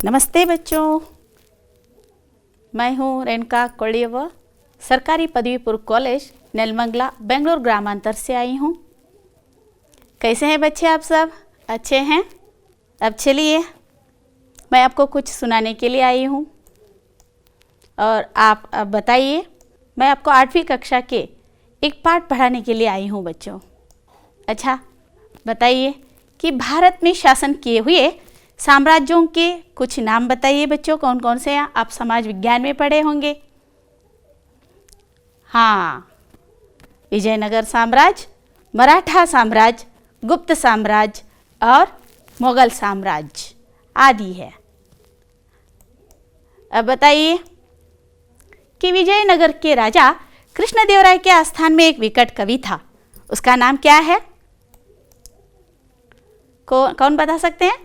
नमस्ते बच्चों, मैं हूँ रेणुका कोड़ियवा, सरकारी पदवी पूर्व कॉलेज नेलमंगला बेंगलोर ग्रामांतर से आई हूँ। कैसे हैं बच्चे आप सब? अच्छे हैं? अब चलिए मैं आपको कुछ सुनाने के लिए आई हूँ और आप अब बताइए। मैं आपको 8वीं कक्षा के एक पाठ पढ़ाने के लिए आई हूँ बच्चों। अच्छा बताइए कि भारत में शासन किए हुए साम्राज्यों के कुछ नाम बताइए बच्चों, कौन कौन से हैं? आप समाज विज्ञान में पढ़े होंगे। हाँ, विजयनगर साम्राज्य, मराठा साम्राज्य, गुप्त साम्राज्य और मुगल साम्राज्य आदि है। अब बताइए कि विजयनगर के राजा कृष्णदेवराय के आस्थान में एक विकट कवि था, उसका नाम क्या है? कौन बता सकते हैं?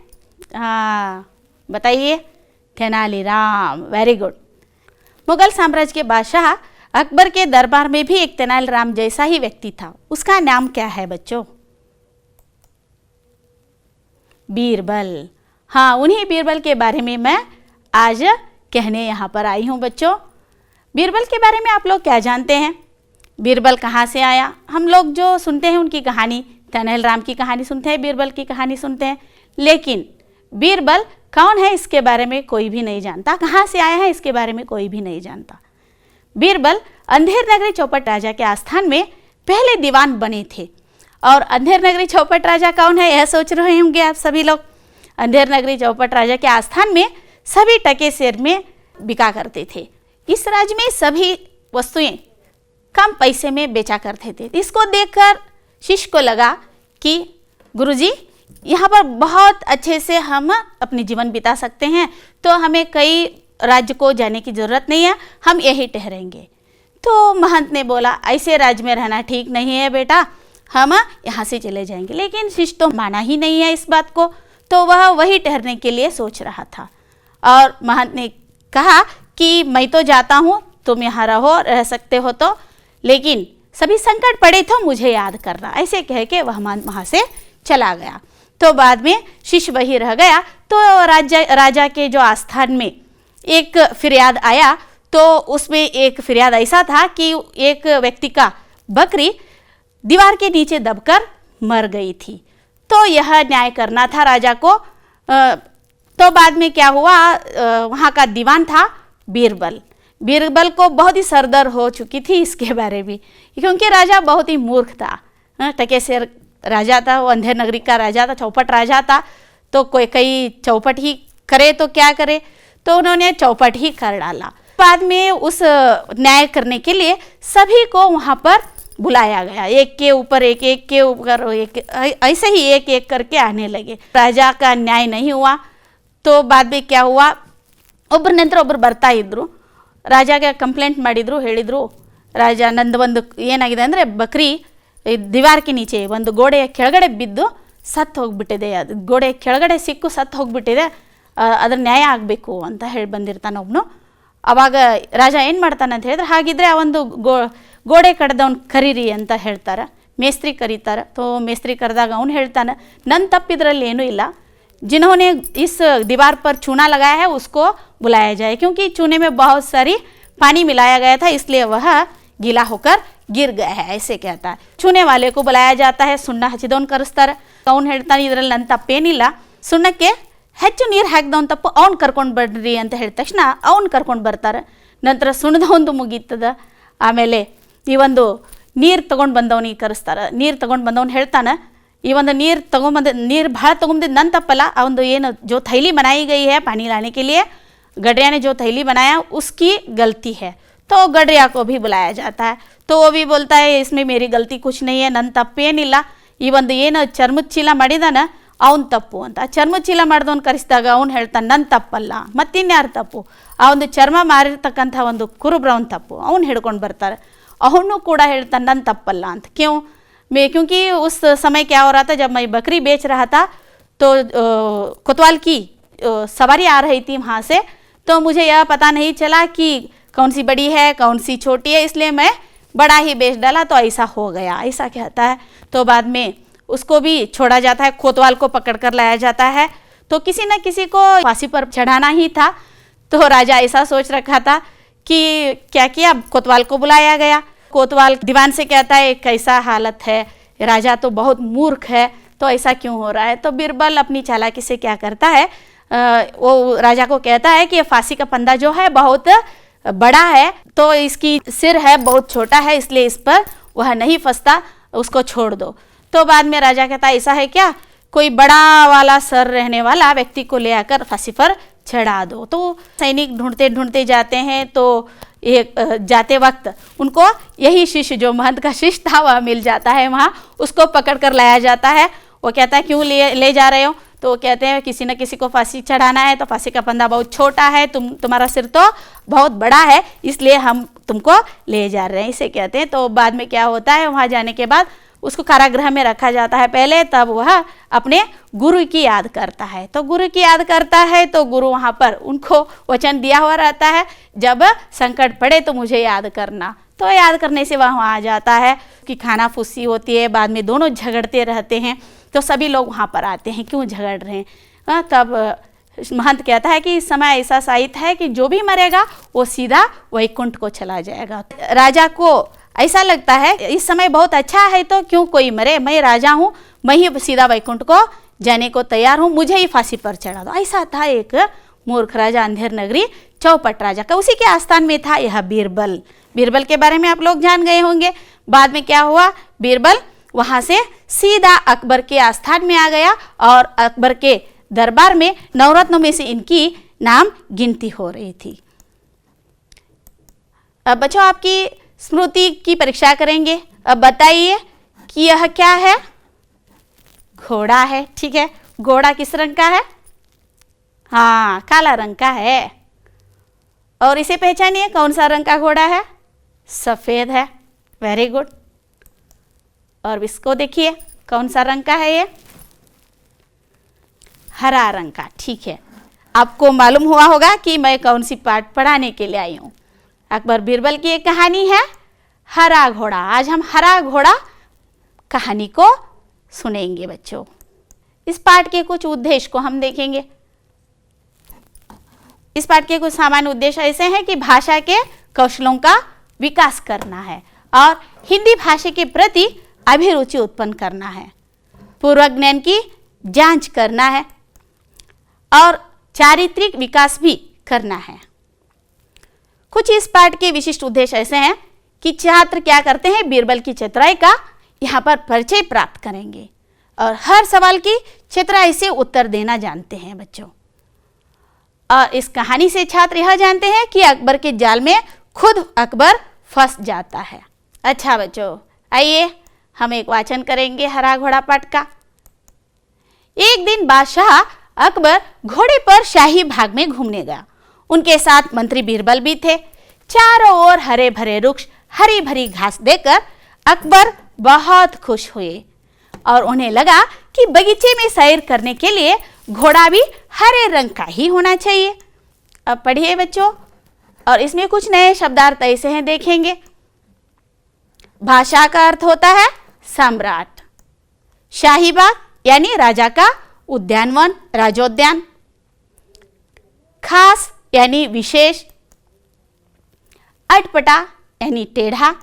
हाँ बताइए। Tenaliram, very good. मुगल साम्राज्य के बादशाह अकबर के दरबार में भी एक तेनालीराम जैसा ही व्यक्ति था, उसका नाम क्या है बच्चों? बीरबल। हाँ, उन्हीं बीरबल के बारे में मैं आज कहने यहाँ पर आई हूँ बच्चों। बीरबल के बारे में आप लोग क्या जानते हैं? बीरबल कहाँ से आया? हम लोग जो सुनते हैं उनकी कहानी, तेनालीराम की कहानी सुनते हैं, बीरबल की कहानी सुनते हैं, लेकिन बीरबल कौन है इसके बारे में कोई भी नहीं जानता। कहाँ से आया है इसके बारे में कोई भी नहीं जानता। बीरबल अंधेर नगरी चौपट राजा के आस्थान में पहले दीवान बने थे। और अंधेर नगरी चौपट राजा कौन है, यह सोच रहे होंगे आप सभी लोग। अंधेर नगरी चौपट राजा के आस्थान में सभी टके शेर में बिका करते थे। इस राज्य में सभी वस्तुएं कम पैसे में बेचा करते थे। इसको देखकर शिष्य को लगा कि गुरुजी, यहाँ पर बहुत अच्छे से हम अपनी जीवन बिता सकते हैं, तो हमें कई राज्य को जाने की ज़रूरत नहीं है, हम यही ठहरेंगे। तो महंत ने बोला, ऐसे राज्य में रहना ठीक नहीं है बेटा, हम यहाँ से चले जाएंगे। लेकिन शिष्य तो माना ही नहीं है इस बात को, तो वह वही ठहरने के लिए सोच रहा था। और महंत ने कहा कि मैं तो जाता हूँ, तुम यहाँ रह सकते हो तो, लेकिन सभी संकट पड़े तो मुझे याद करना। ऐसे कह के वह महंत वहाँ से चला गया। तो बाद में शिष्य वही रह गया। तो राजा के जो आस्थान में एक फिरियाद आया, तो उसमें एक फिरियाद ऐसा था कि एक व्यक्ति का बकरी दीवार के नीचे दबकर मर गई थी। तो यह न्याय करना था राजा को। तो बाद में क्या हुआ, वहाँ का दीवान था बीरबल। बीरबल को बहुत ही सरदर्द हो चुकी थी इसके बारे में, क्योंकि राजा बहुत ही मूर्ख था। टके शेर राजा था, वो अंधेर नगरी का राजा था, चौपट राजा था। तो कोई कई चौपट ही करे तो क्या करे, तो उन्होंने चौपट ही कर डाला। बाद में उस न्याय करने के लिए सभी को वहाँ पर बुलाया गया, एक के ऊपर एक, एक के ऊपर एक, ऐसे ही एक एक करके आने लगे। राजा का न्याय नहीं हुआ। तो बाद में क्या हुआ, ಒಬ್ಬರ ನಂತರ ಒಬ್ಬರು ಬರ್ತಾ ಇದ್ರು, ರಾಜಾಗೆ ಕಂಪ್ಲೇಂಟ್ ಮಾಡಿದ್ರು, ಹೇಳಿದ್ರು ರಾಜ ನಂದು ಒಂದು ಏನಾಗಿದೆ ಅಂದರೆ ಬಕ್ರಿ ದಿವಾರ್ಗೆ ನೀಚೆ ಒಂದು ಗೋಡೆಯ ಕೆಳಗಡೆ ಬಿದ್ದು ಸತ್ತು ಹೋಗ್ಬಿಟ್ಟಿದೆ, ಅದು ಗೋಡೆ ಕೆಳಗಡೆ ಸಿಕ್ಕು ಸತ್ತು ಹೋಗ್ಬಿಟ್ಟಿದೆ, ಅದ್ರ ನ್ಯಾಯ ಆಗಬೇಕು ಅಂತ ಹೇಳಿ ಬಂದಿರ್ತಾನೆ ಒಬ್ಬನು. ಆವಾಗ ರಾಜ ಏನು ಮಾಡ್ತಾನೆ ಅಂತ ಹೇಳಿದ್ರೆ, ಹಾಗಿದ್ರೆ ಆ ಒಂದು ಗೋಡೆ ಕಡ್ದವ್ನು ಕರೀರಿ ಅಂತ ಹೇಳ್ತಾರೆ, ಮೇಸ್ತ್ರಿ ಕರೀತಾರೆ. ತೋ ಮೇಸ್ತ್ರಿ ಕರೆದಾಗ ಅವ್ನು ಹೇಳ್ತಾನೆ, ನನ್ನ ತಪ್ಪಿದ್ರಲ್ಲಿ ಏನೂ ಇಲ್ಲ, जिन्होंने इस दीवार पर चूना लगाया है उसको बुलाया जाए, क्योंकि चूने में बहुत सारी पानी मिलाया गया था, इसलिए वह गीला होकर गिर गया है, ऐसे कहता है। चूने वाले को बुलाया जाता है, ಸುಣ್ಣ ಹಚ್ಚಿದವನು ಕರೆಸ್ತಾರೆ. ಅವ್ನು ಹೇಳ್ತಾನೆ, ಇದರಲ್ಲಿ ನನ್ನ ತಪ್ಪೇನಿಲ್ಲ, ಸುಣ್ಣಕ್ಕೆ ಹೆಚ್ಚು ನೀರು ಹಾಕಿದವನು ತಪ್ಪು, ಅವ್ನು ಕರ್ಕೊಂಡು ಬರ್ರಿ ಅಂತ ಹೇಳಿದ ತಕ್ಷಣ ಅವ್ನು ಕರ್ಕೊಂಡು ಬರ್ತಾರೆ. ನಂತರ ಸುಣ್ಣದವೊಂದು ಮುಗೀತದ. ಆಮೇಲೆ ಈ ಒಂದು ನೀರು ತೊಗೊಂಡು ಬಂದವನಿಗೆ ಕರೆಸ್ತಾರೆ. ನೀರು ತೊಗೊಂಡು ಬಂದವನು ಹೇಳ್ತಾನೆ, ಈ ಒಂದು ನೀರು ತೊಗೊಂಬಂದ ನೀರು ಭಾಳ ತೊಗೊಂಬಂದಿದ್ದು ನನ್ನ ತಪ್ಪಲ್ಲ, ಆ ಒಂದು ಏನು जो थैली बनाई गई है पानी लाने के लिए, गडरिया ने जो थैली बनाया उसकी गलती है। तो गडरिया को भी बुलाया जाता है। तो वो भी बोलता है, इसमें मेरी गलती कुछ नहीं है, ನನ್ನ ತಪ್ಪೇನಿಲ್ಲ, ಈ ಒಂದು ಏನು ಚರ್ಮದ ಚೀಲ ಮಾಡಿದಾನ ಅವನು ತಪ್ಪು ಅಂತ. ಚರ್ಮದ ಚೀಲ ಮಾಡಿದವನು ಕರೆಸಿದಾಗ ಅವ್ನು ಹೇಳ್ತಾನೆ, ನನ್ನ ತಪ್ಪಲ್ಲ, ಮತ್ತಿನ್ಯಾರು ತಪ್ಪು, ಆ ಒಂದು ಚರ್ಮ ಮಾರಿರ್ತಕ್ಕಂಥ ಒಂದು ಕುರುಬ್ರವನ ತಪ್ಪು, ಅವ್ನು ಹಿಡ್ಕೊಂಡು ಬರ್ತಾರೆ. ಅವನು ಕೂಡ ಹೇಳ್ತಾನೆ, ನನ್ನ ತಪ್ಪಲ್ಲ ಅಂತ. क्योंकि उस समय क्या हो रहा था, जब मैं बकरी बेच रहा था तो कोतवाल की सवारी आ रही थी वहाँ से, तो मुझे यह पता नहीं चला कि कौन सी बड़ी है कौन सी छोटी है, इसलिए मैं बड़ा ही बेच डाला, तो ऐसा हो गया, ऐसा कहता है। तो बाद में उसको भी छोड़ा जाता है, कोतवाल को पकड़ कर लाया जाता है। तो किसी न किसी को फांसी पर चढ़ाना ही था। तो राजा ऐसा सोच रखा था कि क्या किया, कोतवाल को बुलाया गया। कोतवाल दीवान से कहता है कैसा हालत है, राजा तो बहुत मूर्ख है, तो ऐसा क्यों हो रहा है। तो बीरबल अपनी चालाकी से क्या करता है, वो राजा को कहता है कि फांसी का फंदा जो है बहुत बड़ा है, तो इसकी सिर है बहुत छोटा है, इसलिए इस पर वह नहीं फंसता, उसको छोड़ दो। तो बाद में राजा कहता है ऐसा है क्या, कोई बड़ा वाला सर रहने वाला व्यक्ति को ले आकर फांसी पर चढ़ा दो। तो सैनिक ढूंढते ढूंढते जाते हैं, तो एक जाते वक्त उनको यही शिष्य जो महंत का शिष्य था वह मिल जाता है, वहाँ उसको पकड़ कर लाया जाता है। वो कहता है क्यों ले जा रहे हो, तो वो कहते हैं किसी न किसी को फांसी चढ़ाना है, तो फांसी का फंदा बहुत छोटा है, तुम्हारा सिर तो बहुत बड़ा है, इसलिए हम तुमको ले जा रहे हैं, इसे कहते हैं। तो बाद में क्या होता है, वहाँ जाने के बाद उसको कारागृह में रखा जाता है पहले, तब वह अपने गुरु की याद करता है। तो गुरु की याद करता है तो गुरु वहाँ पर उनको वचन दिया हुआ रहता है, जब संकट पड़े तो मुझे याद करना। तो याद करने से वह वहाँ आ जाता है कि खाना फूसी होती है, बाद में दोनों झगड़ते रहते हैं। तो सभी लोग वहाँ पर आते हैं, क्यों झगड़ रहे हैं। तब महंत कहता है कि इस समय ऐसा साहित्य है कि जो भी मरेगा वो सीधा वैकुंठ को चला जाएगा। राजा को ऐसा लगता है इस समय बहुत अच्छा है, तो क्यों कोई मरे, मैं राजा हूँ, मैं ही सीधा वैकुंठ को जाने को तैयार हूँ, मुझे ही फांसी पर चढ़ा दो। ऐसा था एक मूर्ख राजा, अंधेर नगरी चौपट राजा का, उसी के आस्थान में था यह बीरबल। बीरबल के बारे में आप लोग जान गए होंगे। बाद में क्या हुआ, बीरबल वहां से सीधा अकबर के आस्थान में आ गया और अकबर के दरबार में नवरत्नों में से इनकी नाम गिनती हो रही थी। अब बच्चों आपकी स्मृति की परीक्षा करेंगे। अब बताइए कि यह क्या है, घोड़ा है, ठीक है। घोड़ा किस रंग का है, हाँ काला रंग का है। और इसे पहचानिए कौन सा रंग का घोड़ा है, सफेद है, वेरी गुड। और इसको देखिए कौन सा रंग का है, ये हरा रंग का, ठीक है। आपको मालूम हुआ होगा कि मैं कौन सी पाठ पढ़ाने के लिए आई हूँ। अकबर बीरबल की एक कहानी है हरा घोड़ा। आज हम हरा घोड़ा कहानी को सुनेंगे बच्चों। इस पाठ के कुछ उद्देश्य को हम देखेंगे। इस पाठ के कुछ सामान्य उद्देश्य ऐसे हैं कि भाषा के कौशलों का विकास करना है और हिंदी भाषा के प्रति अभिरुचि उत्पन्न करना है, पूर्व ज्ञान की जांच करना है और चारित्रिक विकास भी करना है। कुछ इस पाठ के विशिष्ट उद्देश्य ऐसे हैं कि छात्र क्या करते हैं, बीरबल की चतुराई का यहाँ पर परिचय प्राप्त करेंगे और हर सवाल की चतुराई से उत्तर देना जानते हैं बच्चों। और इस कहानी से छात्र यह जानते हैं कि अकबर के जाल में खुद अकबर फंस जाता है। अच्छा बच्चों, आइए हम एक वाचन करेंगे हरा घोड़ा पाठ का। एक दिन बादशाह अकबर घोड़े पर शाही बाग में घूमने गया। उनके साथ मंत्री बीरबल भी थे। चारों ओर हरे भरे वृक्ष, हरी भरी घास देखकर अकबर बहुत खुश हुए और उन्हें लगा कि बगीचे में सैर करने के लिए घोड़ा भी हरे रंग का ही होना चाहिए। अब पढ़िए बच्चों, और इसमें कुछ नए शब्दार्थ ऐसे हैं देखेंगे। भाषा का अर्थ होता है सम्राट, शाही बाग यानी राजा का उद्यानवन, राजोद्यान, खास यानी विशेष, अटपटा यानी टेढ़ा,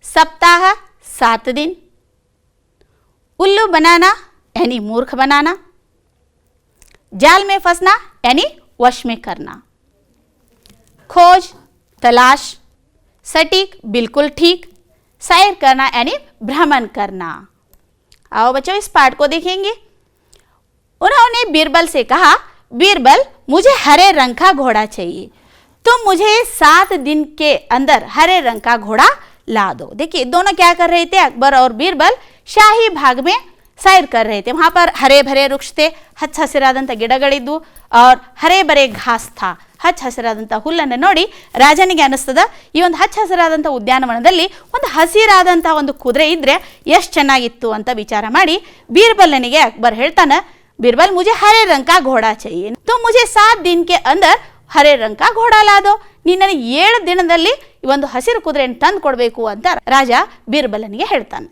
सप्ताह 7 दिन, उल्लू बनाना यानी मूर्ख बनाना, जाल में फंसना यानी वश में करना, खोज तलाश, सटीक बिल्कुल ठीक, सैर करना यानी भ्रमण करना। आओ बच्चों इस पाठ को देखेंगे। उन्होंने बीरबल से कहा, बीरबल मुझे हरे रंग का घोड़ा चाहिए, तुम मुझे 7 दिन के अंदर हरे रंग का घोड़ा ला दो। देखिए दोनों क्या कर रहे थे, अकबर और बीरबल शाही बाग में सैर कर रहे थे। वहां पर हरे भरे वृक्ष थे, ಹಚ್ಚ ಹಸಿರಾದಂಥ ಗಿಡಗಳಿದ್ವು और ಹರೇ ಬರೆ ಘಾಸ್ ಥಾ। ಹಚ್ಚ ಹಸಿರಾದಂಥ ಹುಲ್ಲನ್ನು ನೋಡಿ ರಾಜನಿಗೆ ಅನಿಸ್ತದ ಈ ಒಂದು ಹಚ್ಚ ಹಸಿರಾದಂಥ ಉದ್ಯಾನವನದಲ್ಲಿ ಒಂದು ಹಸಿರಾದಂಥ ಒಂದು ಕುದುರೆ ಇದ್ರೆ ಎಷ್ಟು ಚೆನ್ನಾಗಿತ್ತು ಅಂತ ವಿಚಾರ ಮಾಡಿ बीरबलನಿಗೆ अकबर ಹೇಳ್ತಾನೆ, बीरबल मुझे हरे रंग का घोड़ा चाहिए, तो मुझे 7 दिन के अंदर हरे रंग का घोड़ा ला दो। ನೀನು ನನಗೆ 7 ದಿನದಲ್ಲಿ ಈ ಒಂದು ಹಸಿರು ಕುದುರೆಯನ್ನು ತಂದು ಕೊಡಬೇಕು ಅಂತ ರಾಜ बीरबलನಿಗೆ ಹೇಳ್ತಾನೆ।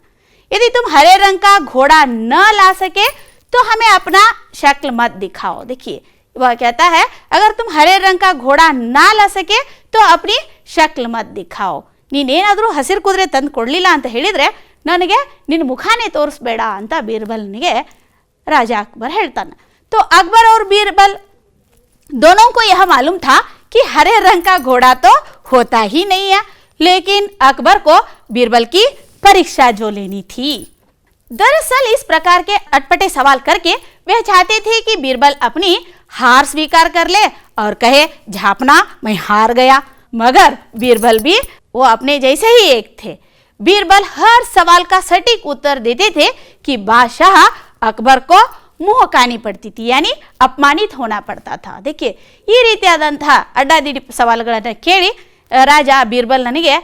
यदि तुम हरे रंग का घोड़ा न ला सके तो हमें अपना शक्ल मत दिखाओ। देखिए वह कहता है अगर तुम हरे रंग का घोड़ा ना ला सके तो अपनी शक्ल मत दिखाओ, ನೀನೇನಾದರೂ ಹಸಿರು ಕುದುರೆ ತಂದು ಕೊಡಲಿಲ್ಲ ಅಂತ ಹೇಳಿದರೆ ನನಗೆ ನಿನ್ನ ಮುಖಾನೇ ತೋರಿಸ್ಬೇಡ ಅಂತ ಬೀರ್ಬಲ್ನಿಗೆ राजा अकबर ಹೇಳ್ತಾನೆ। तो अकबर और बीरबल दोनों को यह मालूम था कि हरे रंग का घोड़ा तो होता ही नहीं है, लेकिन अकबर को बीरबल की परीक्षा जो लेनी थी। दरअसल इस प्रकार के अटपटे सवाल करके वे चाहते थे कि बीरबल अपनी हार स्वीकार कर ले और कहे झापना मैं हार गया, मगर बीरबल भी वो अपने जैसे ही एक थे। बीरबल हर सवाल का सटीक उत्तर देते थे कि बादशाह अकबर को मुंह कानी पड़ती थी, यानी अपमानित होना पड़ता था। देखिए ಈ ರೀತಿಯಾದಂತಹ ಅಡ್ಡಾದಿಡ್ಡಿ ಸವಾಲುಗಳನ್ನು ಕೇಳಿ ರಾಜ ಬೀರ್ಬಲ್ ನನಗೆ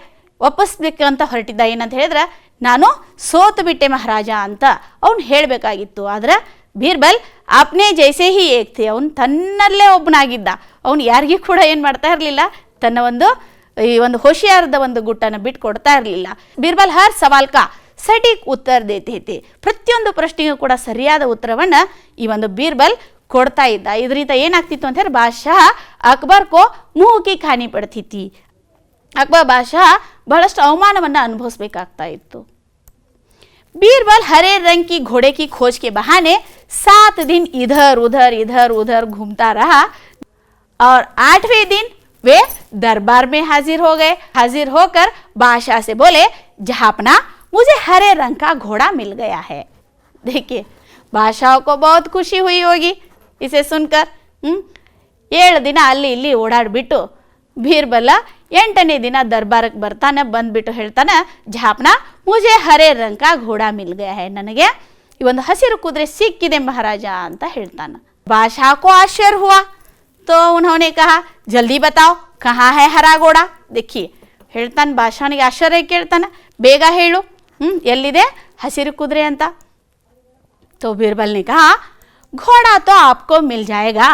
ಒಪ್ಪಿಸ್ಬೇಕಂತ ಹೊರಟಿದ್ದ। ಏನಂತ ಹೇಳಿದ್ರೆ ನಾನು ಸೋತು ಬಿಟ್ಟೆ ಮಹಾರಾಜ ಅಂತ ಅವನು ಹೇಳಬೇಕಾಗಿತ್ತು। ಆದರೆ ಬೀರ್ಬಲ್ ಅಪ್ನೆ ಜೈಸೆ ಹಿ ಏಕ್ ಥೆ, ಅವನು ತನ್ನಲ್ಲೇ ಒಬ್ಬನಾಗಿದ್ದ, ಅವನು ಯಾರಿಗೂ ಕೂಡ ಏನು ಮಾಡ್ತಾ ಇರಲಿಲ್ಲ, ತನ್ನ ಒಂದು ಹೋಶಿಯಾರದ ಒಂದು ಗುಟ್ಟನ್ನು ಬಿಟ್ಟು ಕೊಡ್ತಾ ಇರಲಿಲ್ಲ। ಬೀರ್ಬಲ್ ಹರ್ ಸವಾಲ್ ಕಾ ಸಟೀಕ್ ಉತ್ತರ ದೇತೆ थे, ಪ್ರತಿಯೊಂದು ಪ್ರಶ್ನೆಗೂ ಕೂಡ ಸರಿಯಾದ ಉತ್ತರವನ್ನು ಈ ಒಂದು ಬೀರ್ಬಲ್ ಕೊಡ್ತಾ ಇದ್ದ। ಇದರಿಂದ ಏನಾಗ್ತಿತ್ತು ಅಂತ ಹೇಳಿದ್ರೆ ಬಾದಶಾಹ ಅಕ್ಬರ್ ಕೋ ಮುಹ್ ಕಿ ಖಾನಿ ಪಡ್ತಿ ಥಿ, ಅಕ್ಬರ್ ಬಾದಶಾಹ ಬಹಳಷ್ಟು ಅವಮಾನವನ್ನು ಅನುಭವಿಸಬೇಕಾಗ್ತಾ ಇತ್ತು। बीरबल हरे रंग की घोड़े की खोज के बहाने 7 दिन इधर उधर घूमता रहा और 8वें दिन वे दरबार में हाजिर हो गए। हाजिर होकर बादशाह से बोले जहापना मुझे हरे रंग का घोड़ा मिल गया है। देखिए बादशाह को बहुत खुशी हुई होगी इसे सुनकर। 7 दिन ಅಲ್ಲಿ ಇಲ್ಲಿ ಓಡಾಡ್ಬಿಟ್ಟು ಬೀರ್ಬಲ 8ನೇ ದಿನ ದರ್ಬಾರಕ್ಕೆ ಬರ್ತಾನೆ, ಬಂದ್ಬಿಟ್ಟು ಹೇಳ್ತಾನೆ ಜಹಾಪನಾ ಮುझे हरे रंग का घोड़ा मिल गया है, ನನಗೆ ಈ ಒಂದು ಹಸಿರು ಕುದುರೆ ಸಿಕ್ಕಿದೆ ಮಹಾರಾಜ ಅಂತ ಹೇಳ್ತಾನೆ। बादशाह को आश्चर्य हुआ तो उन्होंने कहा जल्दी बताओ कहाँ है हरा घोड़ा। देखिए ಹೇಳ್ತಾನೆ ಬಾದಶಾಹನಿಗೆ ಆಶ್ಚರ್ಯ ಕೇಳ್ತಾನೆ, ಬೇಗ ಹೇಳು ಎಲ್ಲಿದೆ ಹಸಿರು ಕುದುರೆ ಅಂತ। तो बीरबल ने कहा घोड़ा तो आपको मिल जाएगा,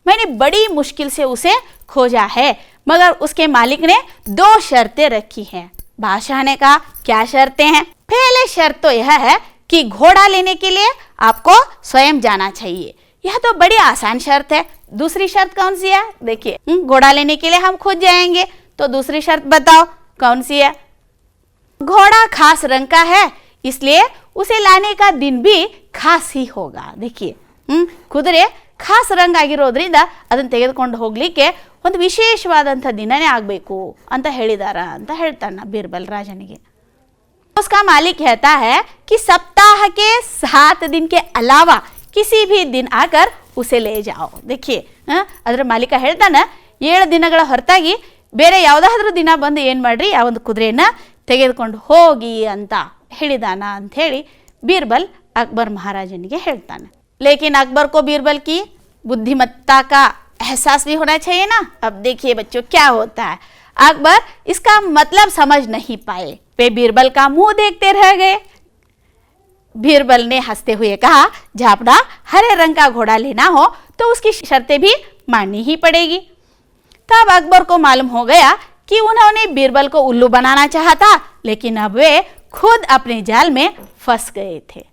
मैंने बड़ी मुश्किल से उसे खोजा है, मगर उसके मालिक ने 2 शर्तें रखी हैं। बादशाह ने कहा क्या शर्तें हैं? पहले शर्त तो यह है कि घोड़ा लेने के लिए आपको स्वयं जाना चाहिए, यह तो बड़ी आसान शर्त है। दूसरी शर्त कौन सी है? देखिए घोड़ा लेने के लिए हम खुद जाएंगे, तो दूसरी शर्त बताओ कौन सी है? घोड़ा खास रंग का है, इसलिए उसे लाने का दिन भी खास ही होगा। देखिए ಕುದುರೆ ಖಾಸ್ ರಂಗ್ ಆಗಿರೋದ್ರಿಂದ ಅದನ್ನು ತೆಗೆದುಕೊಂಡು ಹೋಗ್ಲಿಕ್ಕೆ ಒಂದು ವಿಶೇಷವಾದಂಥ ದಿನನೇ ಆಗಬೇಕು ಅಂತ ಹೇಳಿದಾರ ಅಂತ ಹೇಳ್ತಾನೆ बीरबल राजनिगे। उसका मालिक कहता है कि सप्ताह के 7 दिन के अलावा किसी भी दिन आकर उसे ले जाओ। देखिए ಅದರ ಮಾಲೀಕ ಹೇಳ್ತಾನೆ 7 ದಿನಗಳ ಹೊರತಾಗಿ ಬೇರೆ ಯಾವುದಾದ್ರೂ ದಿನ ಬಂದು ಏನು ಮಾಡ್ರಿ ಆ ಒಂದು ಕುದುರೆಯನ್ನು ತೆಗೆದುಕೊಂಡು ಹೋಗಿ ಅಂತ ಹೇಳಿದಾನ ಅಂತ ಹೇಳಿ बीरबल अकबर महाराजनिगे ಹೇಳ್ತಾನೆ। लेकिन अकबर को बीरबल की बुद्धिमत्ता का एहसास भी होना चाहिए ना। अब देखिए बच्चों क्या होता है, अकबर इसका मतलब समझ नहीं पाए, वे बीरबल का मुंह देखते रह गए। बीरबल ने हंसते हुए कहा झापना हरे रंग का घोड़ा लेना हो तो उसकी शर्तें भी माननी ही पड़ेगी। तब अकबर को मालूम हो गया कि उन्होंने बीरबल को उल्लू बनाना चाहा था, लेकिन अब वे खुद अपने जाल में फंस गए थे।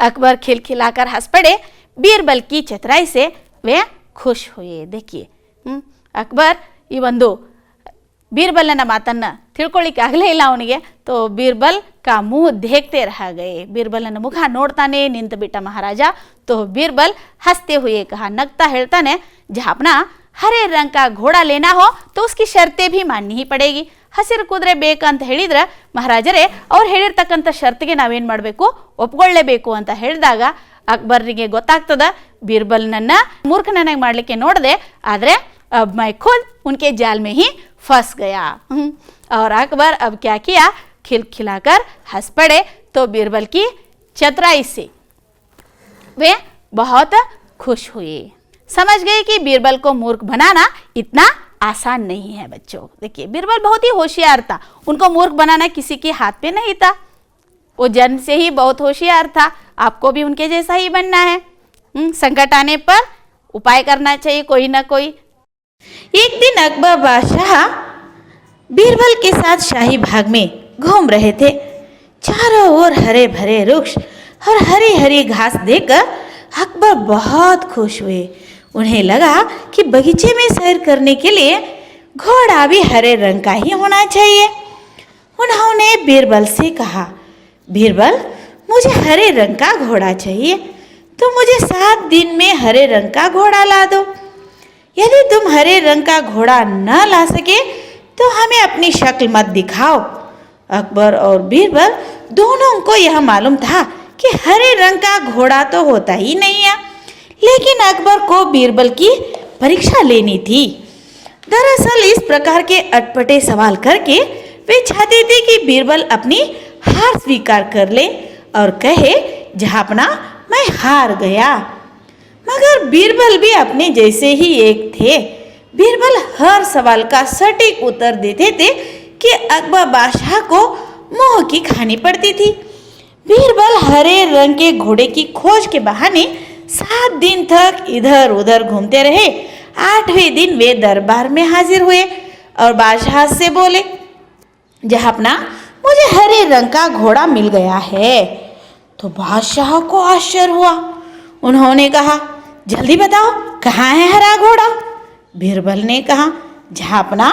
अकबर खिलखिलाकर हंस पड़े, बीरबल की चतुराई से वे खुश हुए। देखिए अकबर ಈ ಒಂದು ಬೀರ್ಬಲ್ನ ಮಾತನ್ನು ತಿಳ್ಕೊಳ್ಳಿಕ್ಕೆ ಆಗಲೇ ಇಲ್ಲ ಅವನಿಗೆ। तो बीरबल का मुंह देखते रह गए, बीरबलನ ಮುಖ ನೋಡ್ತಾನೆ ನಿಂತು ಬಿಟ್ಟ ಮಹಾರಾಜ। तो बीरबल हंसते हुए कहा, नगता ಹೇಳ್ತಾನೆ झापना हरे रंग का घोड़ा लेना हो तो उसकी शर्तें भी माननी ही पड़ेगी। ಹಸಿರು ಕುದುರೆ ಬೇಕಂತ ಹೇಳಿದ್ರೆ ಮಹಾರಾಜರೇ ಅವ್ರು ಹೇಳಿರ್ತಕ್ಕಂಥ ಶರ್ತಿಗೆ ನಾವೇನು ಮಾಡಬೇಕು, ಒಪ್ಕೊಳ್ಳೇಬೇಕು ಅಂತ ಹೇಳಿದಾಗ ಅಕ್ಬರ್ರಿಗೆ ಗೊತ್ತಾಗ್ತದ ಬೀರ್ಬಲ್ನನ್ನು ಮೂರ್ಖನನ್ನಾಗಿ ಮಾಡಲಿಕ್ಕೆ ನೋಡಿದೆ, ಆದರೆ अब मैं खुद उनके जाल में ही फंस गया। और अकबर अब क्या किया, खिलखिलाकर हंस पड़े। तो बीरबल की चतुराई से वे बहुत खुश हुए, समझ गए कि बीरबल को मूर्ख बनाना इतना आसान नहीं है बच्चों। देखिए बीरबल बहुत ही होशियार था, उनको मूर्ख बनाना किसी के हाथ में नहीं था, वो जन्म से ही बहुत होशियार था। आपको भी उनके जैसा ही बनना है। संकट आने पर उपाय करना चाहिए कोई ना कोई। एक दिन अकबर बादशाह बीरबल के साथ शाही बाग में घूम रहे थे। चारों ओर हरे भरे वृक्ष, और हरी हरी घास देखकर अकबर बहुत खुश हुए। उन्हें लगा कि बगीचे में सैर करने के लिए घोड़ा भी हरे रंग का ही होना चाहिए। उन्होंने बीरबल से कहा, बीरबल, मुझे हरे रंग का घोड़ा चाहिए, तो मुझे 7 दिन में हरे रंग का घोड़ा ला दो। यदि तुम हरे रंग का घोड़ा न ला सके तो हमें अपनी शक्ल मत दिखाओ। अकबर और बीरबल दोनों को यह मालूम था कि हरे रंग का घोड़ा तो होता ही नहीं है, लेकिन अकबर को बीरबल की परीक्षा लेनी थी। दरअसल इस प्रकार के अटपटे सवाल करके वे चाहते थे कि बीरबल अपनी हार स्वीकार कर ले और कहे, जहांपना, मैं हार गया। मगर बीरबल भी अपने जैसे ही एक थे। बीरबल हर सवाल का सटीक उत्तर देते थे कि अकबर बादशाह को मोह की खानी पड़ती थी। बीरबल हरे रंग के घोड़े की खोज के बहाने 7 दिन तक इधर उधर घूमते रहे। 8वें दिन वे दरबार में हाजिर हुए और बादशाह से बोले, जहांपना, मुझे हरे रंग का घोड़ा मिल गया है। तो बादशाह को आश्चर्य हुआ। उन्होंने कहा, जल्दी बताओ, कहाँ है हरा घोड़ा? बीरबल ने कहा, जहांपना,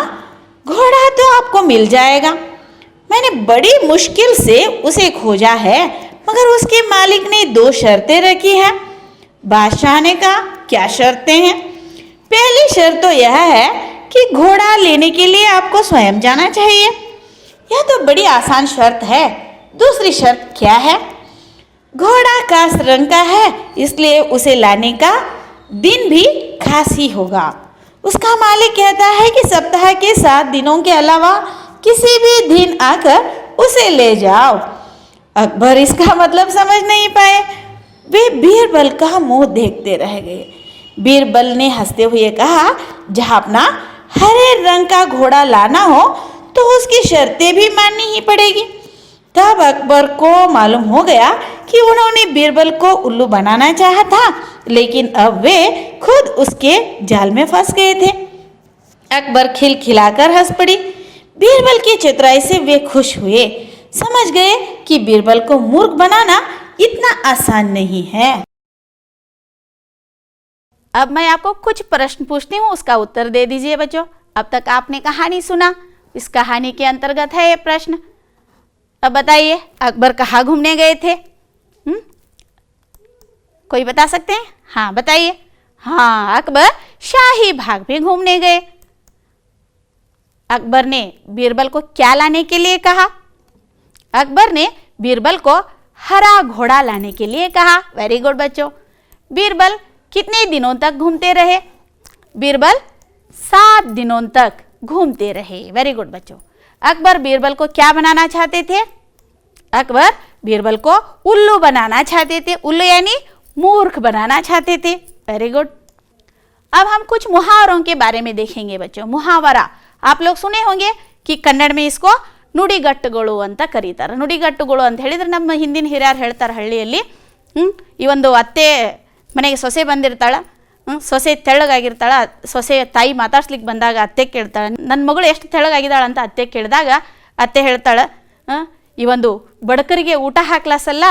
घोड़ा तो आपको मिल जाएगा। मैंने बड़ी मुश्किल से उसे खोजा है, मगर उसके मालिक ने 2 शर्तें रखी हैं। बादशाह ने कहा, क्या शर्तें हैं? पहली शर्त तो यह है कि घोड़ा लेने के लिए आपको स्वयं जाना चाहिए। यह तो बड़ी आसान शर्त है। दूसरी शर्त क्या है? घोड़ा खास रंग का है, इसलिए उसे लाने का दिन भी खास ही होगा। उसका मालिक कहता है कि सप्ताह के 7 दिनों के अलावा किसी भी दिन आकर उसे ले जाओ। अकबर इसका मतलब समझ नहीं पाए। वे बीरबल का मुंह देखते रह गए। बीरबल ने हंसते हुए कहा, जहांपना, हरे रंग का घोड़ा लाना हो तो उसकी शर्तें भी माननी ही पड़ेगी। तब अकबर को मालूम हो गया कि उन्होंने बीरबल को उल्लू बनाना चाहा था, लेकिन अब वे खुद उसके जाल में फंस गए थे। अकबर खिलखिलाकर हंस पड़ी। बीरबल की चतुराई से वे खुश हुए। समझ गए कि बीरबल को मूर्ख बनाना इतना आसान नहीं है। अब मैं आपको कुछ प्रश्न पूछती हूँ, उसका उत्तर दे दीजिए बच्चों। अब तक आपने कहानी सुना, इस कहानी के अंतर्गत है ये प्रश्न। अब बताइए, अकबर कहाँ घूमने गए थे? कोई बता सकते हैं? हाँ बताइए। हाँ, अकबर शाही बाग में घूमने गए। अकबर ने बीरबल को क्या लाने के लिए कहा? अकबर ने बीरबल को हरा घोड़ा लाने के लिए कहा। वेरी गुड बच्चों। बीरबल कितने दिनों तक घूमते रहे? बीरबल 7 दिनों तक घूमते रहे। वेरी गुड बच्चों। अकबर बीरबल को क्या बनाना चाहते थे? अकबर बीरबल को उल्लू बनाना चाहते थे। उल्लू यानी मूर्ख बनाना चाहते थे। Very good. अब हम कुछ मुहावरों के बारे में देखेंगे बच्चों। मुहावरा आप लोग सुने होंगे कि कन्नड़ में इसको ನುಡಿಗಟ್ಟುಗಳು ಅಂತ ಕರೀತಾರೆ. ನುಡಿಗಟ್ಟುಗಳು ಅಂತ ಹೇಳಿದ್ರೆ ನಮ್ಮ ಹಿಂದಿನ ಹಿರಿಯರು ಹೇಳ್ತಾರೆ, ಹಳ್ಳಿಯಲ್ಲಿ ಈ ಒಂದು ಅತ್ತೆ ಮನೆಗೆ ಸೊಸೆ ಬಂದಿರ್ತಾಳೆ, ಸೊಸೆ ತೆಳ್ಳಗಾಗಿರ್ತಾಳೆ. ಸೊಸೆ ತಾಯಿ ಮಾತಾಡ್ಸ್ಲಿಕ್ಕೆ ಬಂದಾಗ ಅತ್ತೆ ಕೇಳ್ತಾಳೆ, ನನ್ನ ಮಗಳು ಎಷ್ಟು ತೆಳ್ಳಗಾಗಿದ್ದಾಳೆ ಅಂತ ಅತ್ತೆ ಕೇಳಿದಾಗ ಅತ್ತೆ ಹೇಳ್ತಾಳೆ, ಈ ಒಂದು ಬಡಕರಿಗೆ ಊಟ ಹಾಕ್ಲಾಸಲ್ಲ,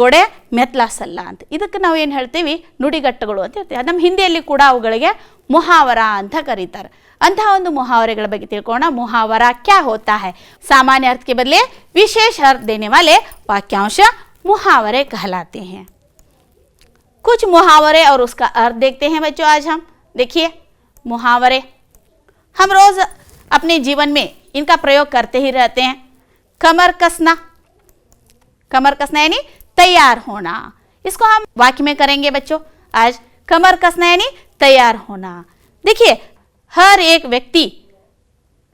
ಗೋಡೆ ಮೆತ್ಲಾಸಲ್ಲ ಅಂತ. ಇದಕ್ಕೆ ನಾವು ಏನು ಹೇಳ್ತೀವಿ? ನುಡಿಗಟ್ಟುಗಳು ಅಂತ ಹೇಳ್ತೀವಿ. ನಮ್ಮ ಹಿಂದಿಯಲ್ಲಿ ಕೂಡ ಅವುಗಳಿಗೆ ಮುಹಾವರ ಅಂತ ಕರೀತಾರೆ. अंತಹ ಒಂದು मुहावरे ಬಗ್ಗೆ ತಿಳ್ಕೊಳ್ಳೋಣ. मुहावरा क्या होता है? सामान्य अर्थ के बदले विशेष अर्थ देने वाले वाक्यांश मुहावरे कहलाते हैं. कुछ मुहावरे और उसका अर्थ देखते हैं बच्चों आज हम. देखिए मुहावरे हम रोज अपने जीवन में इनका प्रयोग करते ही रहते हैं. कमर कसना, कमर कसना यानी तैयार होना. इसको हम वाक्य में करेंगे बच्चों आज. कमर कसना यानी तैयार होना. देखिए हर एक व्यक्ति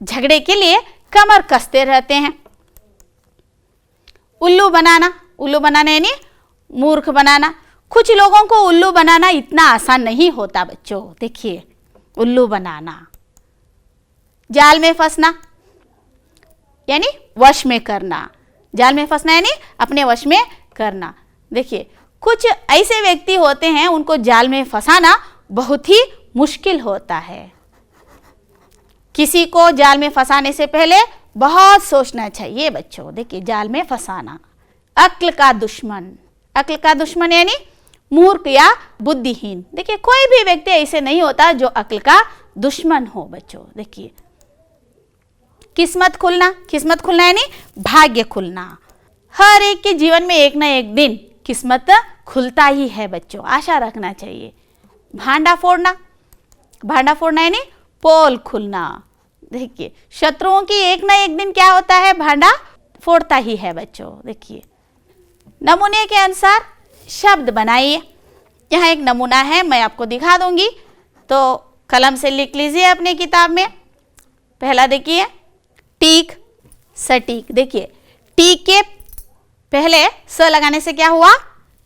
झगड़े के लिए कमर कसते रहते हैं. उल्लू बनाना, उल्लू बनाना यानी मूर्ख बनाना. कुछ लोगों को उल्लू बनाना इतना आसान नहीं होता बच्चों. देखिए उल्लू बनाना. जाल में फंसना यानी वश में करना. जाल में फंसना यानी अपने वश में करना. देखिए कुछ ऐसे व्यक्ति होते हैं, उनको जाल में फंसाना बहुत ही मुश्किल होता है. किसी को जाल में फंसाने से पहले बहुत सोचना चाहिए बच्चों. देखिए जाल में फंसाना अक्ल का दुश्मन। अक्ल का दुश्मन यानी मूर्ख या बुद्धिहीन। देखिए कोई भी व्यक्ति ऐसे नहीं होता जो अक्ल का दुश्मन हो बच्चों। देखिए किस्मत खुलना, किस्मत खुलना यानी भाग्य खुलना। हर एक के जीवन में एक ना एक दिन किस्मत खुलता ही है बच्चों, आशा रखना चाहिए। भांडा फोड़ना, भांडा फोड़ना यानी पोल खुलना। देखिए शत्रुओं की एक ना एक दिन क्या होता है, भांडा फोड़ता ही है बच्चों। देखिए नमूने के अनुसार शब्द बनाइए। यहाँ एक नमूना है, मैं आपको दिखा दूंगी, तो कलम से लिख लीजिए अपने किताब में। पहला देखिए टीक सटीक। देखिए टीक के पहले स लगाने से क्या हुआ,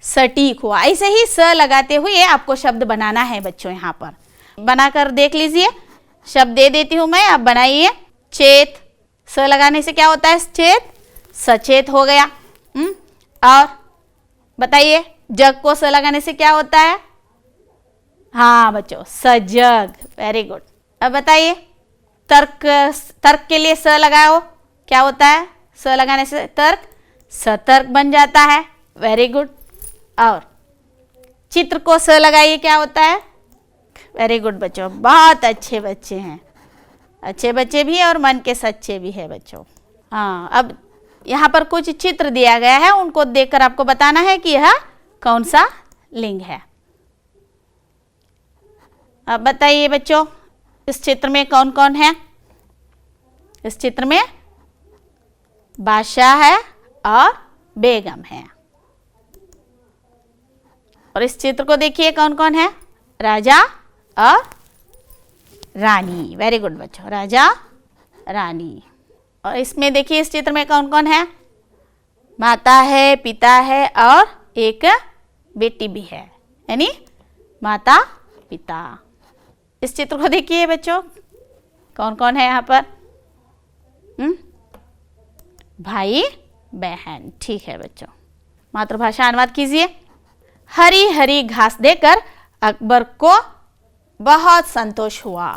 सटीक हुआ। ऐसे ही स लगाते हुए आपको शब्द बनाना है बच्चों। यहाँ पर बनाकर देख लीजिए, शब्द दे देती हूँ मैं, आप बनाइए। चेत, स लगाने से क्या होता है, चेत, सचेत हो गया। और बताइए जग को स लगाने से क्या होता है, हाँ बच्चों सजग, वेरी गुड। अब बताइए तर्क, तर्क के लिए स लगाओ, क्या होता है, स लगाने से तर्क, सतर्क बन जाता है, वेरी गुड। और चित्र को स लगाइए, क्या होता है, वेरी गुड बच्चों, बहुत अच्छे बच्चे हैं, अच्छे बच्चे भी हैं और मन के सच्चे भी हैं बच्चों। हाँ अब यहाँ पर कुछ चित्र दिया गया है, उनको देखकर आपको बताना है कि यह कौन सा लिंग है। अब बताइए बच्चों इस चित्र में कौन कौन है। इस चित्र में बादशाह है और बेगम है। और इस चित्र को देखिए कौन कौन है, राजा और रानी, वेरी गुड बच्चों, राजा रानी। और इसमें देखिए इस चित्र में कौन कौन है, माता है, पिता है और एक बेटी भी है, यानी माता पिता। इस चित्र को देखिए बच्चों कौन कौन है यहाँ पर, भाई बहन, ठीक है बच्चों। मातृभाषा अनुवाद कीजिए। हरी हरी घास देकर अकबर को बहुत संतोष हुआ।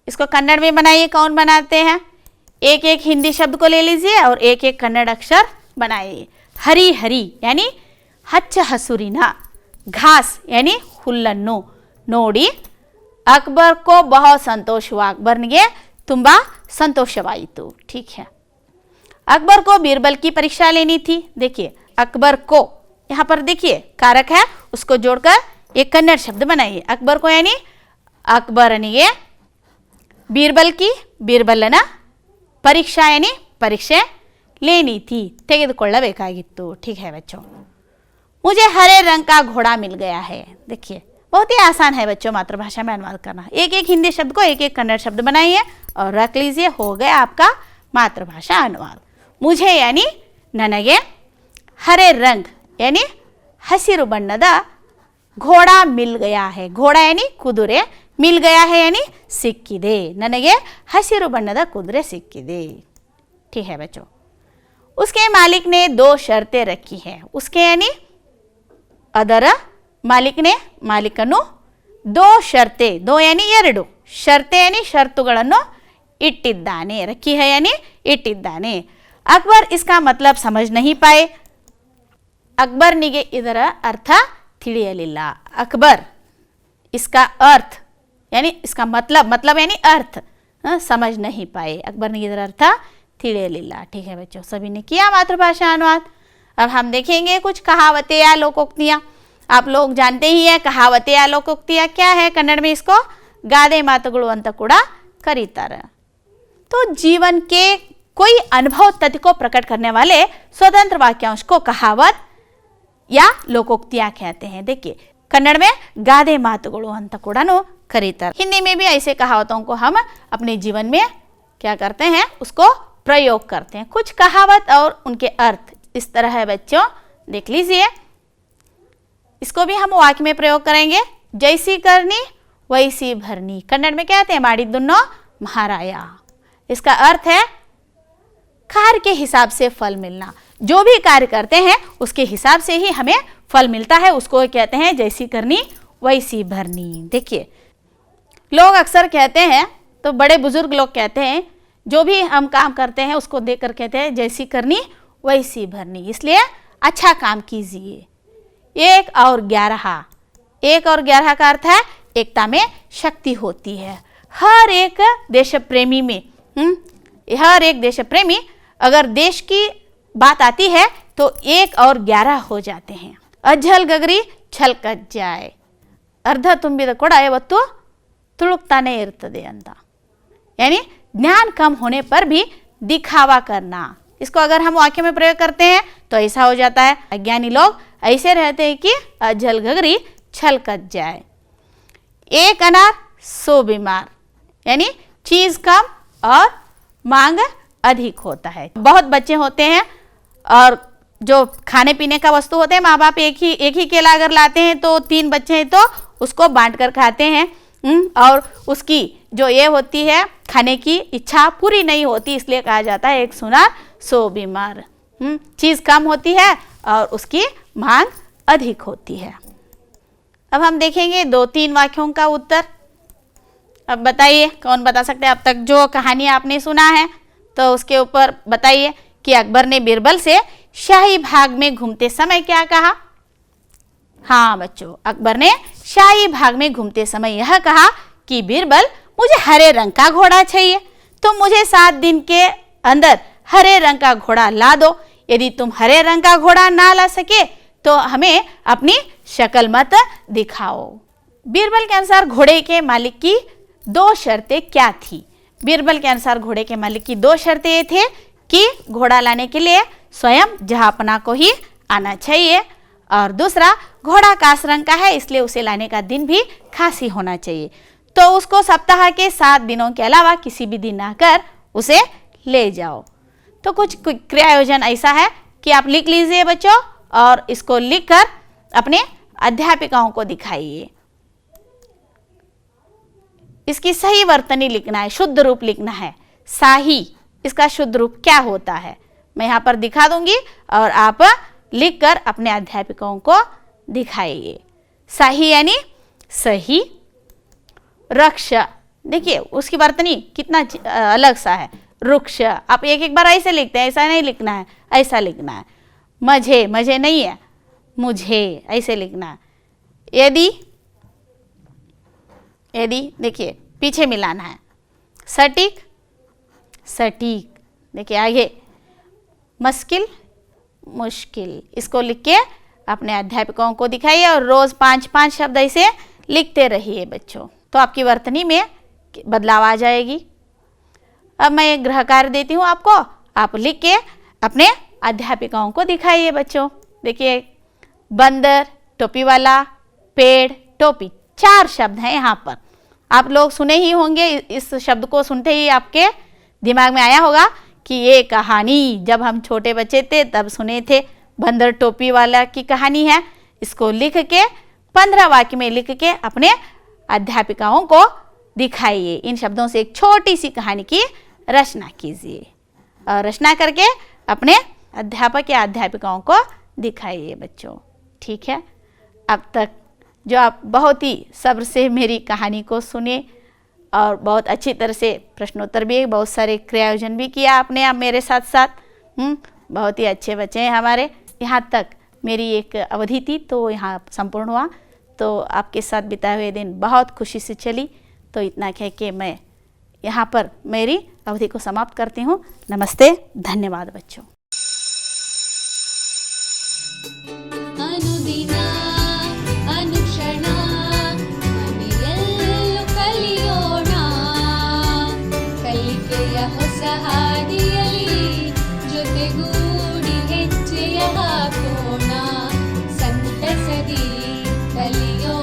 इसको कन्नड़ में बनाइए, कौन बनाते हैं, एक एक हिंदी शब्द को ले लीजिए और एक एक कन्नड़ अक्षर बनाइए। हरी हरी यानी हच्च हसुरिना, घास यानी ಹುಲ್ಲನ್ನು ನೋಡಿ अकबर को बहुत संतोष हुआ, अकबरನಿಗೆ ತುಂಬಾ संतोषवाಯಿತು, ठीक है। अकबर को बीरबल की परीक्षा लेनी थी। देखिए अकबर को, यहाँ पर देखिए कारक है, उसको जोड़कर एक कन्नड़ शब्द बनाइए। अकबर को यानी अकबरनिಗೆ बीरबल की, बीरबलನ परीक्षा यानी परीक्षे लेनी थी, ತೆಗೆದುಕೊಳ್ಳಬೇಕಾಗಿತ್ತು, ठीक है बच्चों। मुझे हरे रंग का घोड़ा मिल गया है। देखिए बहुत ही आसान है बच्चों मातृभाषा में अनुवाद करना। एक एक हिंदी शब्द को एक एक कन्नड़ शब्द बनाइए और रख लीजिए, हो गया आपका मातृभाषा अनुवाद। मुझे यानी ನನಗೆ, हरे रंग यानी हसिರು ಬಣ್ಣದ घोड़ा मिल गया है, घोड़ा यानी कुದುರೆ, मिल गया है यानी ಸಿಕ್ಕಿದೆ, ನನಗೆ हसिರು ಬಣ್ಣದ कुದುರೆ ಸಿಕ್ಕಿದೆ, ठीक है बच्चों। उसके मालिक ने 2 शर्तें रखी है। उसके यानी ಅದರ ಮಾಲೀಕನೇ, ಮಾಲೀಕನು 2 ಶರ್ತೆ, 2 यानी 2 ಶರ್ತೆ यानी ಷರತ್ತುಗಳನ್ನು ಇಟ್ಟಿದ್ದಾನೆ, रखी है यानी ಇಟ್ಟಿದ್ದಾನೆ। अकबर इसका मतलब समझ नहीं पाए। अकबरನಿಗೆ ಇದರ अर्थ ತಿಳಿಯಲಿಲ್ಲ। अकबर इसका अर्थ यानी इसका मतलब यानी अर्थ समझ नहीं पाए। अकबरನಿಗೆ ಇದರ अर्थ ತಿಳಿಯಲಿಲ್ಲ, ठीक है बच्चों। सभी ने किया मातृभाषा अनुवाद। अब हम देखेंगे कुछ कहावतें या लोकोक्तियाँ। आप लोग जानते ही है कहावतें या लोकोक्तियाँ क्या है, कन्नड़ में इसको गादे मातुगळु ಅಂತ ಕೂಡ ಕರೀತಾರೆ। तो जीवन के कोई अनुभव तथ्य को प्रकट करने वाले स्वतंत्र वाक्यांश को कहावत या लोकोक्तियाँ कहते हैं। देखिए कन्नड़ में गादे मातुगळु ಅಂತ ಕೂಡ करीತಾರೆ। हिंदी में भी ऐसे कहावतों को हम अपने जीवन में क्या करते हैं, उसको प्रयोग करते हैं। कुछ कहावत और उनके अर्थ इस तरह है बच्चों, देख लीजिए। इसको भी हम वाक्य में प्रयोग करेंगे। जैसी करनी वैसी भरनी, कन्नड़ में क्या कहते हैं, ಮಾಡಿದ್ದನ್ನು महाराया। इसका अर्थ है कार्य के हिसाब से फल मिलना। जो भी कार्य करते हैं उसके हिसाब से ही हमें फल मिलता है, उसको कहते हैं जैसी करनी वैसी भरनी। देखिए लोग अक्सर कहते हैं, तो बड़े बुजुर्ग लोग कहते हैं, जो भी हम काम करते हैं उसको देखकर कहते हैं जैसी करनी वैसी भरनी, इसलिए अच्छा काम कीजिए। 1 और 11, 1 और 11 का अर्थ है एकता में शक्ति होती है। हर एक देश प्रेमी में हर एक देश प्रेमी अगर देश की बात आती है तो 1 और 11 हो जाते हैं। अज्जल गगरी छलकत जाए, अर्ध ತುಂಬಿದ ಕೊಡ ಯಾವತ್ತೂ ತುಳುಕ್ತಾನೆ ಇರ್ತದೆ ಅಂತ, यानी ज्ञान कम होने पर भी दिखावा करना। इसको अगर हम वाक्य में प्रयोग करते हैं तो ऐसा हो जाता है, अज्ञानी लोग ऐसे रहते हैं कि अज्जल गगरी छलकत जाए। 1 अनार 100 बीमार, यानी चीज कम और मांग अधिक होता है। बहुत बच्चे होते हैं और जो खाने पीने का वस्तु होते हैं, माँ बाप एक ही केला अगर लाते हैं तो 3 बच्चे हैं तो उसको बांट कर खाते हैं, और उसकी जो ये होती है खाने की इच्छा पूरी नहीं होती, इसलिए कहा जाता है 1 सुनार 100 बीमार। चीज़ कम होती है और उसकी मांग अधिक होती है। अब हम देखेंगे 2-3 वाक्यों का उत्तर। अब बताइए कौन बता सकते हैं? अब तक जो कहानी आपने सुना है तो उसके ऊपर बताइए कि अकबर ने बीरबल से शाही बाग में घूमते समय क्या कहा? हाँ बच्चों, अकबर ने शाही बाग में घूमते समय यह कहा कि बीरबल मुझे हरे रंग का घोड़ा चाहिए, तुम मुझे 7 दिन के अंदर हरे रंग का घोड़ा ला दो। यदि तुम हरे रंग का घोड़ा ना ला सके तो हमें अपनी शक्ल मत दिखाओ। बीरबल के अनुसार घोड़े के मालिक की 2 शर्तें क्या थी? बीरबल के अनुसार घोड़े के मालिक की 2 शर्तें ये थे कि घोड़ा लाने के लिए स्वयं जहांपना को ही आना चाहिए, और दूसरा घोड़ा कास रंग का है इसलिए उसे लाने का दिन भी खास ही होना चाहिए, तो उसको सप्ताह के 7 दिनों के अलावा किसी भी दिन आकर उसे ले जाओ। तो कुछ क्रियायोजन ऐसा है कि आप लिख लीजिए बच्चों, और इसको लिखकर अपने अध्यापिकाओं को दिखाइए। इसकी सही वर्तनी लिखना है, शुद्ध रूप लिखना है। शाही, इसका शुद्ध रूप क्या होता है मैं यहाँ पर दिखा दूंगी और आप लिखकर अपने अध्यापकों को दिखाइए। शाही यानी सही। रक्ष, देखिए उसकी वर्तनी कितना अलग सा है। रुक्ष, आप एक बार ऐसे लिखते हैं, ऐसा नहीं लिखना है, ऐसा लिखना है। मझे, मझे नहीं है, मुझे ऐसे लिखना है। यदि देखिए पीछे मिलाना है। सटीक, सटीक, देखिए आगे। मुश्किल, मुश्किल, इसको लिख के अपने अध्यापकों को दिखाइए और रोज 5-5 शब्द ऐसे लिखते रहिए बच्चों, तो आपकी वर्तनी में बदलाव आ जाएगी। अब मैं एक गृह कार्य देती हूँ आपको, आप लिख के अपने अध्यापिकाओं को दिखाइए बच्चों। देखिए बंदर, टोपी वाला, पेड़, टोपी, 4 शब्द हैं यहाँ पर। आप लोग सुने ही होंगे, इस शब्द को सुनते ही आपके दिमाग में आया होगा कि ये कहानी जब हम छोटे बच्चे थे तब सुने थे, बंदर टोपी वाला की कहानी है। इसको लिख के 15 वाक्य में लिख के अपने अध्यापिकाओं को दिखाइए। इन शब्दों से एक छोटी सी कहानी की रचना कीजिए और रचना करके अपने अध्यापक या अध्यापिकाओं को दिखाइए बच्चों, ठीक है। अब तक जो आप बहुत ही सब्र से मेरी कहानी को सुने और बहुत अच्छी तरह से प्रश्नोत्तर भी, बहुत सारे क्रियायोजन भी किया आपने आप मेरे साथ साथ। बहुत ही अच्छे बच्चे हैं हमारे। यहाँ तक मेरी एक अवधि थी तो यहाँ संपूर्ण हुआ, तो आपके साथ बिताए हुए दिन बहुत खुशी से चली। तो इतना कह के मैं यहाँ पर मेरी अवधि को समाप्त करती हूँ। नमस्ते, धन्यवाद बच्चों। ಹೊಸ ಹಾದಿಯಲಿ ಜೊತೆಗೂಡಿ ಹೆಜ್ಜೆಯ ಹಾಕೋಣ, ಸಂತಸದಿ ಕಲಿಯೋಣ.